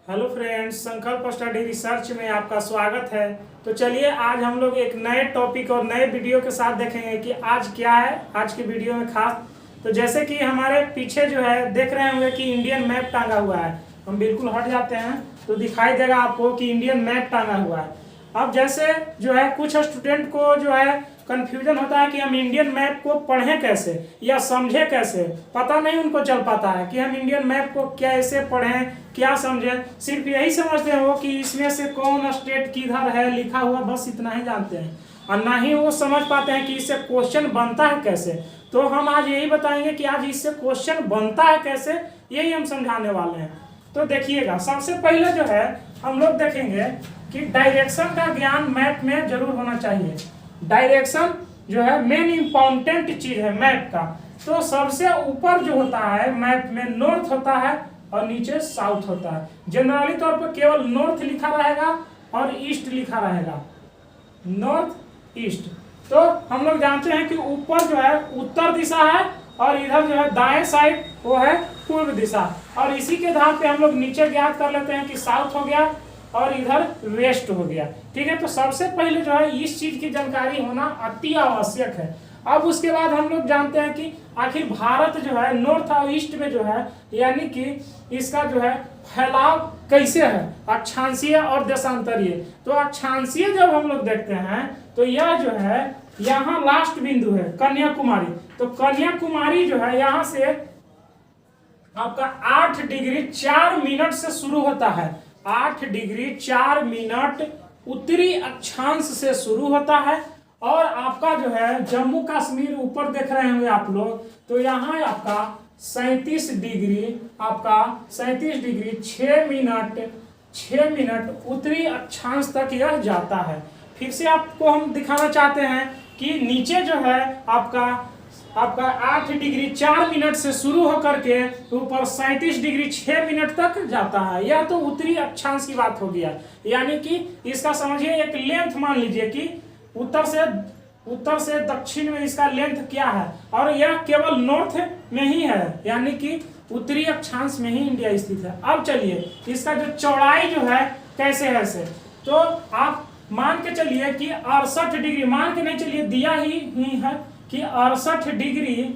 Hello friends, संकल्प study research में आपका स्वागत है। तो चलिए आज हम लोग एक नए टॉपिक और नए वीडियो के साथ देखेंगे कि आज क्या है आज के वीडियो में खास। तो जैसे कि हमारे पीछे जो है देख रहे होंगे कि इंडियन मैप टांगा हुआ है। हम बिल्कुल हट जाते हैं तो दिखाई देगा आपको कि इंडियन मैप टांगा हुआ है। अब जैसे जो है कुछ स्टूडेंट को जो है कंफ्यूजन होता है कि हम इंडियन मैप को पढ़ें कैसे या समझें कैसे, पता नहीं उनको चल पाता है कि हम इंडियन मैप को कैसे पढ़ें क्या समझें। सिर्फ यही समझते हैं वो कि इसमें से कौन स्टेट किधर है लिखा हुआ, बस इतना ही जानते हैं और ना ही वो समझ पाते हैं कि इससे क्वेश्चन बनता है कैसे। तो हम आज यही बताएंगे कि आज इससे क्वेश्चन बनता है कैसे, यही हम समझाने वाले हैं। तो देखिएगा, सबसे पहले जो है हम लोग देखेंगे कि डायरेक्शन का ज्ञान मैप में जरूर होना चाहिए। डायरेक्शन जो है मेन इंपॉर्टेंट चीज है मैप का। तो सबसे ऊपर जो होता है मैप में नॉर्थ होता है और नीचे साउथ होता है। जनरली तौर पर केवल नॉर्थ लिखा रहेगा और ईस्ट लिखा रहेगा, नॉर्थ ईस्ट। तो हम लोग जानते हैं कि ऊपर जो है उत्तर दिशा है और इधर जो है दाएं साइड वो है पूर्व दिशा, और इसी के आधार पे हम लोग नीचे ज्ञात कर लेते हैं कि साउथ हो गया और इधर वेस्ट हो गया। ठीक है, तो सबसे पहले जो है इस चीज की जानकारी होना अति आवश्यक है। अब उसके बाद हम लोग जानते हैं कि आखिर भारत जो है नॉर्थ और ईस्ट में जो है यानी कि इसका जो है फैलाव कैसे है, अक्षांशीय और देशांतरीय। तो अक्षांशीय जब हम लोग देखते हैं तो यह जो है यहाँ लास्ट बिंदु है कन्याकुमारी। तो कन्याकुमारी जो है यहाँ से आपका 8 डिग्री 4 मिनट से शुरू होता है। 8 डिग्री 4 मिनट उत्तरी अक्षांश से शुरू होता है और आपका जो है जम्मू कश्मीर ऊपर देख रहे होंगे आप लोग, तो यहाँ आपका 37 डिग्री 6 मिनट उत्तरी अक्षांश तक यह जाता है। फिर से आपको हम दिखाना चाहते हैं कि नीचे जो है आपका 8 डिग्री 4 मिनट से शुरू होकर के ऊपर 37 डिग्री 6 मिनट तक जाता है। यह तो उत्तरी अक्षांश की बात हो गया, यानी कि इसका समझिए एक लेंथ मान लीजिए कि उत्तर से दक्षिण में इसका लेंथ क्या है, और यह केवल नॉर्थ में ही है यानी कि उत्तरी अक्षांश में ही इंडिया स्थित है। अब चलिए इसका जो चौड़ाई जो है कैसे है से, तो आप मान के चलिए कि 68 डिग्री, मान के नहीं चलिए दिया ही है कि 68 डिग्री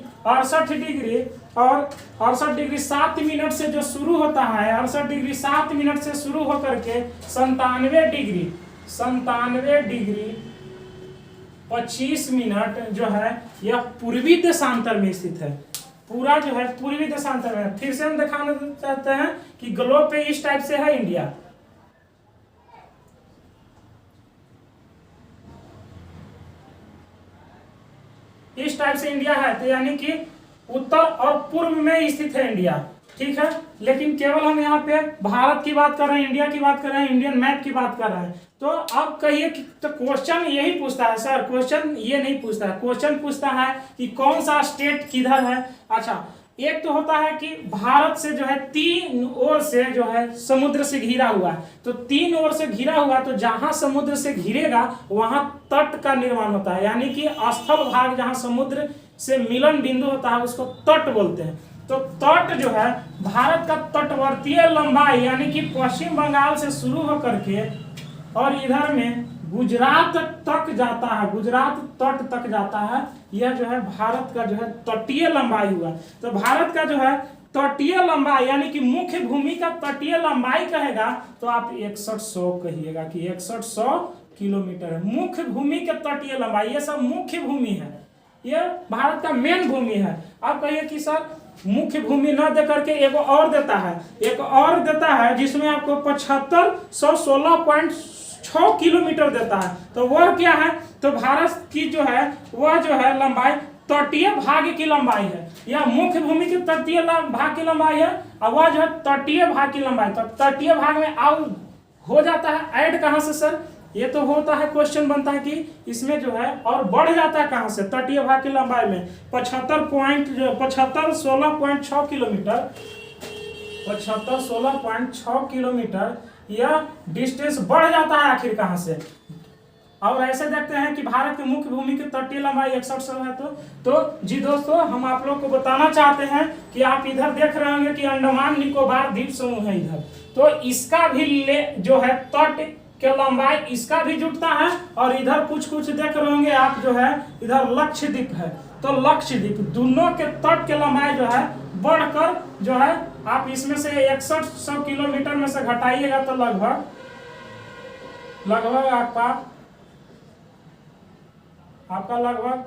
7 मिनट से जो शुरू होता है, 68 डिग्री 7 मिनट से शुरू होकर के 97 डिग्री 25 मिनट जो है यह पूर्वी देशांतर में स्थित है। पूरा जो है पूर्वी देशांतर में। फिर से हम दिखाना चाहते हैं कि ग्लोब पे इस टाइप से है इंडिया। इस टाइप से इंडिया है, तो यानी कि उत्तर और पूर्व में स्थित है इंडिया। ठीक है, लेकिन केवल हम यहाँ पे भारत की बात कर रहे हैं, इंडिया की बात कर रहे हैं, इंडियन मैप की बात कर रहे हैं। तो अब कहिए कि तो क्वेश्चन यही पूछता है सर, क्वेश्चन ये नहीं पूछता है। क्वेश्चन पूछता है कि कौन सा स्टेट किधर है। अच्छा, एक तो होता है कि भारत से जो है 3 ओर से जो है समुद्र से घिरा हुआ है। तो 3 ओर से घिरा हुआ, तो जहां समुद्र से घिरेगा वहां तट का निर्माण होता है, यानी कि स्थल भाग जहां समुद्र से मिलन बिंदु होता है उसको तट बोलते हैं। तो तट जो है भारत का तटवर्तीय लंबाई यानी कि पश्चिम बंगाल से शुरू होकर के और इधर में गुजरात तक जाता है, गुजरात तट तक जाता है। यह जो है भारत का जो है तटीय लंबाई हुआ। तो भारत का जो है तटीय लंबाई यानी कि मुख्य भूमि का तटीय लंबाई कहेगा तो आप 6100 कहिएगा कि 6100 किलोमीटर है मुख्य भूमि के तटीय लंबाई। ये सब मुख्य भूमि है, ये भारत का मेन भूमि है। अब कहिए कि सर मुख्य भूमि न दे करके एक और देता है, जिसमें आपको 7516.6 किलोमीटर देता है। तो वह क्या है, तो भारत की जो है वह जो है लंबाई तटीय भाग की लंबाई है। यह मुख्य भूमि की तटीय भाग की लंबाई है और वह जो है तटीय भाग की लंबाई। तो तटीय भाग में आउट हो जाता है, ऐड कहां से सर, ये तो होता है क्वेश्चन बनता है कि इसमें जो है और बढ़ जाता है कहां से, तटीय भाग की लंबाई में 7516.6 किलोमीटर, 7516.6 किलोमीटर यह डिस्टेंस बढ़ जाता है आखिर कहां से। और ऐसे देखते हैं कि भारत की मुख्य भूमि की तटीय लंबाई 6100 है। तो जी दोस्तों, हम आप लोग को बताना चाहते हैं कि आप इधर देख रहे होंगे कि अंडमान निकोबार द्वीप समूह है इधर। तो इसका भी जो है तट के लंबाई इसका भी जुटता है। और इधर कुछ देख रहे होंगे आप, जो है इधर लक्षद्वीप है, तो लक्षद्वीप दोनों के तट के लंबाई जो है बढ़कर जो है, आप इसमें से 6100 किलोमीटर में से घटाइएगा तो लगभग आपका लगभग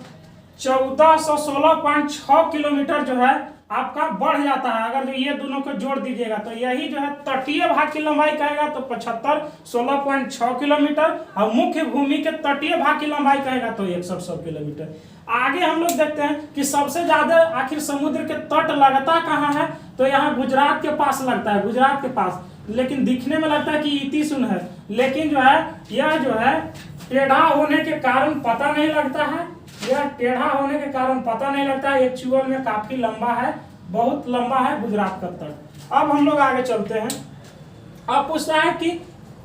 1416.6 किलोमीटर जो है आपका बढ़ जाता है। अगर जो ये दोनों को जोड़ दीजिएगा तो यही जो है तटीय भाग की लंबाई कहेगा तो 7516.6 किलोमीटर, और मुख्य भूमि के तटीय भाग की लंबाई कहेगा तो 100 किलोमीटर। आगे हम लोग देखते हैं कि सबसे ज्यादा आखिर समुद्र के तट लगता कहाँ है, तो यहाँ गुजरात के पास लगता है, गुजरात के पास, लेकिन दिखने में लगता है कि इतिसुन है, लेकिन जो है यह जो है टेढ़ा होने के कारण पता नहीं लगता है, यह टेढ़ा होने के कारण पता नहीं लगता है, एक्चुअल में काफी लंबा है, बहुत लंबा है गुजरात का तट। अब हम लोग आगे चलते हैं। अब पूछता है कि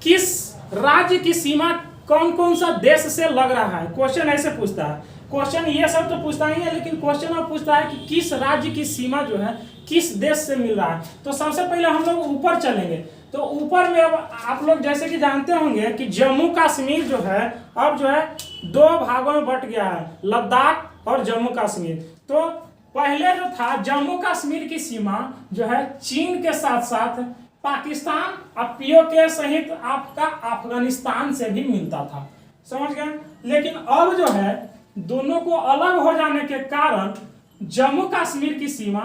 किस राज्य की सीमा कौन कौन सा देश से लग रहा है, क्वेश्चन ऐसे पूछता है। क्वेश्चन ये सब तो पूछता ही है, लेकिन क्वेश्चन अब पूछता है कि किस राज्य की सीमा जो है किस देश से मिल रहा है। तो सबसे पहले हम लोग ऊपर चलेंगे, तो ऊपर में अब आप लोग जैसे कि जानते होंगे कि जम्मू कश्मीर जो है अब जो है दो भागों में बट गया है, लद्दाख और जम्मू कश्मीर। तो पहले जो था जम्मू कश्मीर की सीमा जो है चीन के साथ साथ पाकिस्तान और पीओके सहित आपका अफगानिस्तान से भी मिलता था, समझ गए। लेकिन अब जो है दोनों को अलग हो जाने के कारण जम्मू कश्मीर की सीमा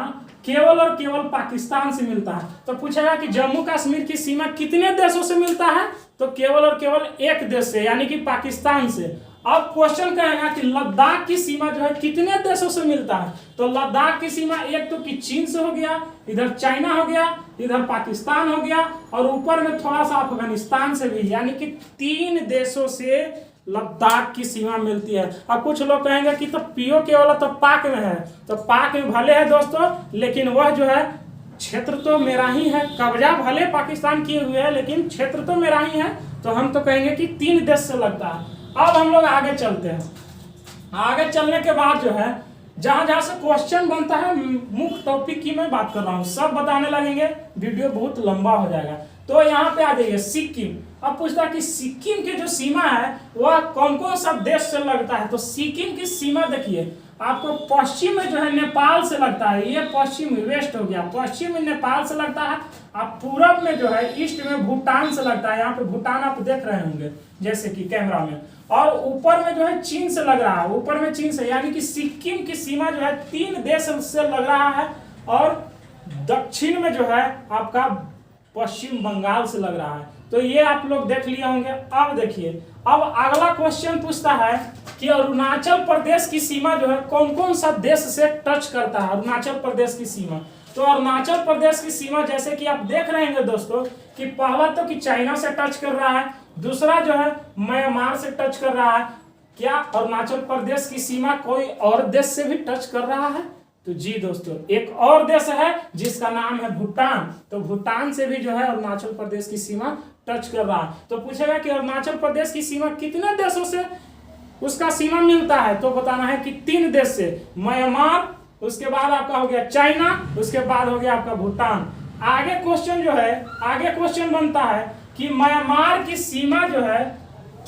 केवल और केवल पाकिस्तान से मिलता है। तो पूछेगा कि जम्मू कश्मीर की सीमा कितने देशों से मिलता है, तो केवल और केवल एक देश से, यानी कि पाकिस्तान से। अब क्वेश्चन कहेगा कि लद्दाख की सीमा जो है कितने देशों से मिलता है, तो लद्दाख की सीमा एक तो कि चीन से हो गया, इधर चाइना हो गया, इधर पाकिस्तान हो गया, और ऊपर में थोड़ा सा अफगानिस्तान से भी, यानी कि 3 देशों से लद्दाख की सीमा मिलती है। अब कुछ लोग कहेंगे कि तो पीओके वाला तो पाक में है, तो पाक में भले है दोस्तों, लेकिन वह जो है क्षेत्र तो मेरा ही है, कब्जा भले पाकिस्तान किए हुए है लेकिन क्षेत्र तो मेरा ही है, तो हम तो कहेंगे कि 3 देश से लगता है। अब हम लोग आगे चलते हैं। आगे चलने के बाद जो है जहां जहां से क्वेश्चन बनता है, मुख्य टॉपिक की मैं बात कर रहा हूं, सब बताने लगेंगे, वीडियो बहुत लंबा हो जाएगा। तो यहाँ पे आ जाइए सिक्किम। अब पूछता है कि सिक्किम की जो सीमा है वह कौन कौन सा देश से लगता है, तो सिक्किम की सीमा देखिए आपको पश्चिम में जो है नेपाल से लगता है, ये पश्चिम वेस्ट हो गया, पश्चिम में नेपाल से लगता है, अब पूरब में जो है ईस्ट में भूटान से लगता है, यहाँ पे भूटान आप देख रहे होंगे जैसे कि कैमरा में, और ऊपर में जो है चीन से लग रहा है, ऊपर में चीन से, यानी कि सिक्किम की सीमा जो है 3 देश से लग रहा है, और दक्षिण में जो है आपका पश्चिम बंगाल से लग रहा है। तो ये आप लोग देख लिए होंगे। अब देखिए, अब अगला क्वेश्चन पूछता है कि अरुणाचल प्रदेश की सीमा जो है कौन कौन सा देश से टच करता है, अरुणाचल प्रदेश की सीमा। तो अरुणाचल प्रदेश की सीमा जैसे कि आप देख रहे हैं दोस्तों कि पहला तो कि चाइना से टच कर रहा है, दूसरा जो है म्यांमार से टच कर रहा है। क्या अरुणाचल प्रदेश की सीमा कोई और देश से भी टच कर रहा है, तो जी दोस्तों एक और देश है जिसका नाम है भूटान, तो भूटान से भी जो है अरुणाचल प्रदेश की सीमा टच कर रहा है। तो पूछेगा कि अरुणाचल प्रदेश की सीमा कितने देशों से उसका सीमा मिलता है, तो बताना है कि 3 देश से, म्यांमार, उसके बाद आपका हो गया चाइना, उसके बाद हो गया आपका भूटान। आगे क्वेश्चन जो है, आगे क्वेश्चन बनता है कि म्यांमार की सीमा जो है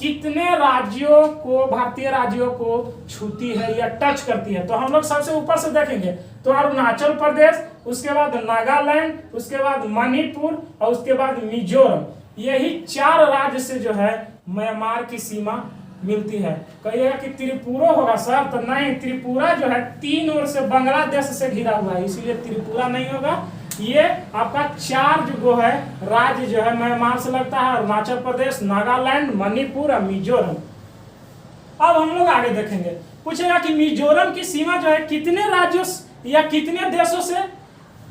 कितने राज्यों को, भारतीय राज्यों को छूती है या टच करती है। तो हम लोग सबसे ऊपर से देखेंगे तो अरुणाचल प्रदेश, उसके बाद नागालैंड, उसके बाद मणिपुर और उसके बाद मिजोरम, यही 4 राज्य से जो है म्यांमार की सीमा मिलती है। कहिएगा कि त्रिपुरा होगा सर, तो नहीं, त्रिपुरा जो है 3 ओर से बांग्लादेश से घिरा हुआ है, इसीलिए त्रिपुरा नहीं होगा। ये आपका 4 जो है राज्य जो है म्यांमार से लगता है, अरुणाचल प्रदेश, नागालैंड, मणिपुर और मिजोरम। अब हम लोग आगे देखेंगे, पूछेगा कि मिजोरम की सीमा जो है कितने राज्यों या कितने देशों से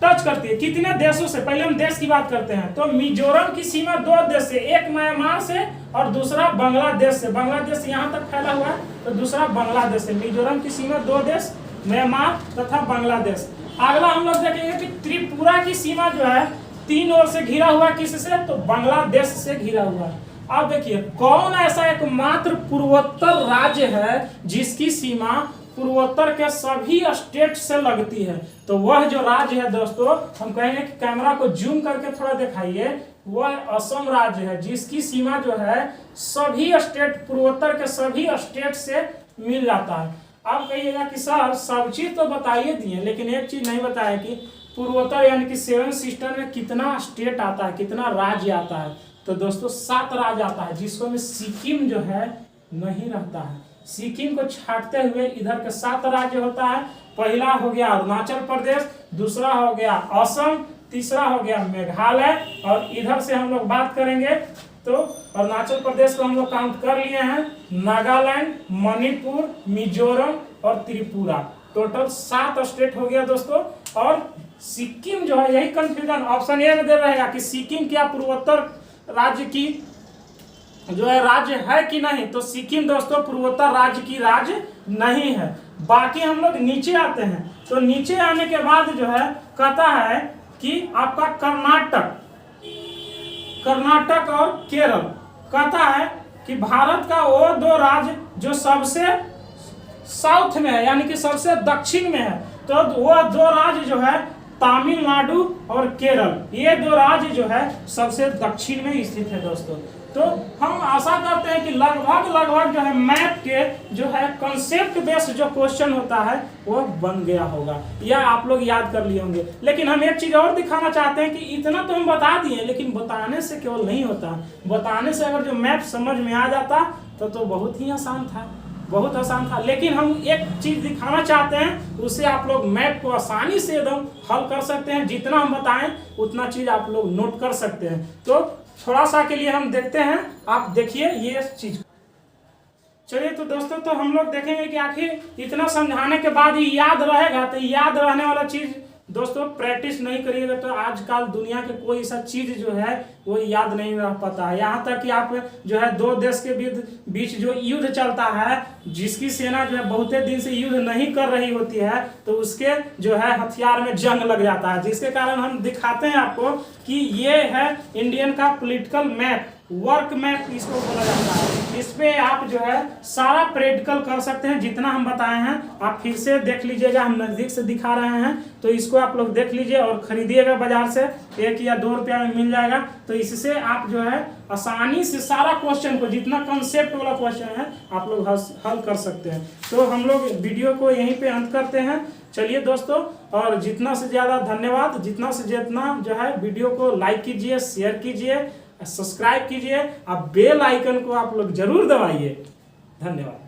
टच करती है, कितने देशों से। पहले हम देश की बात करते हैं, तो मिजोरम की सीमा 2 देश से, एक म्यांमार से और दूसरा बांग्लादेश से। बांग्लादेश यहाँ तक फैला हुआ है, तो दूसरा बांग्लादेश से। मिजोरम की सीमा 2 देश, म्यांमार तथा बांग्लादेश। अगला हम लोग देखेंगे कि त्रिपुरा की सीमा जो है 3 ओर से घिरा हुआ, किससे, तो बांग्लादेश से घिरा हुआ है। अब देखिए कौन ऐसा एकमात्र पूर्वोत्तर राज्य है जिसकी सीमा पूर्वोत्तर के सभी स्टेट से लगती है, तो वह जो राज्य है दोस्तों, हम कहेंगे कि कैमरा को जूम करके थोड़ा दिखाइए, वह असम राज्य है, जिसकी सीमा जो है सभी स्टेट, पूर्वोत्तर के सभी स्टेट से मिल जाता है। आप कहिएगा कि सर सब चीज तो बताइए दिए, लेकिन एक चीज नहीं बताया कि पूर्वोत्तर यानी कि 7 सिस्टर में कितना स्टेट आता है, कितना राज्य आता है। तो दोस्तों 7 राज्य आता है, जिसको में सिक्किम जो है नहीं रहता है। सिक्किम को छाटते हुए इधर के 7 राज्य होता है। पहला हो गया अरुणाचल प्रदेश, दूसरा हो गया असम, तीसरा हो गया मेघालय, और इधर से हम लोग बात करेंगे तो अरुणाचल प्रदेश को हम लोग काउंट कर लिए हैं, नागालैंड, मणिपुर, मिजोरम और त्रिपुरा। टोटल 7 स्टेट हो गया दोस्तों। और सिक्किम जो है, यही कंफ्यूजन ऑप्शन ए में दे रहेगा कि सिक्किम क्या पूर्वोत्तर राज्य की जो है राज्य है कि नहीं। तो सिक्किम दोस्तों पूर्वोत्तर राज्य की राज्य नहीं है। बाकी हम लोग नीचे आते हैं, तो नीचे आने के बाद जो है कहता है कि आपका कर्नाटक और केरल, कहता है कि भारत का वो 2 राज्य जो सबसे साउथ में है, यानी कि सबसे दक्षिण में है, तो वो 2 राज्य जो है तमिलनाडु और केरल, ये 2 राज्य जो है सबसे दक्षिण में स्थित है दोस्तों। तो हम आशा करते हैं कि लगभग जो है मैप के जो है कंसेप्ट बेस्ड जो क्वेश्चन होता है वो बन गया होगा, या आप लोग याद कर लिए होंगे। लेकिन हम एक चीज और दिखाना चाहते हैं कि इतना तो हम बता दिए, लेकिन बताने से केवल नहीं होता, बताने से अगर जो मैप समझ में आ जाता तो बहुत ही आसान था, बहुत आसान था। लेकिन हम एक चीज दिखाना चाहते हैं, उससे आप लोग मैप को आसानी से एकदम हल कर सकते हैं। जितना हम बताएं उतना चीज आप लोग नोट कर सकते हैं। तो थोड़ा सा के लिए हम देखते हैं, आप देखिए ये चीज। चलिए तो दोस्तों, तो हम लोग देखेंगे कि आखिर इतना समझाने के बाद ही याद रहेगा। तो याद रहने वाला चीज दोस्तों प्रैक्टिस नहीं करिएगा तो आजकल दुनिया के कोई ऐसा चीज जो है वो याद नहीं रह पाता है। यहाँ तक कि आप जो है 2 देश के बीच जो युद्ध चलता है, जिसकी सेना जो है बहुत दिन से युद्ध नहीं कर रही होती है, तो उसके जो है हथियार में जंग लग जाता है। जिसके कारण हम दिखाते हैं आपको कि ये है इंडियन का पॉलिटिकल मैप, वर्क मैप इसको बोला जाता है। इस पे आप जो है सारा प्रैक्टिकल कर सकते हैं, जितना हम बताए हैं आप फिर से देख लीजिएगा। हम नजदीक से दिखा रहे हैं, तो इसको आप लोग देख लीजिए और खरीदिएगा बाजार से, 1 या 2 रुपया में मिल जाएगा। तो इससे आप जो है आसानी से सारा क्वेश्चन को, जितना कंसेप्ट वाला क्वेश्चन है, आप लोग हल कर सकते हैं। तो हम लोग वीडियो को यहीं पे अंत करते हैं। चलिए दोस्तों, और जितना से ज़्यादा धन्यवाद, जितना से जितना जो है वीडियो को लाइक कीजिए, शेयर कीजिए, सब्सक्राइब कीजिए, आप बेल आइकन को आप लोग जरूर दबाइए। धन्यवाद।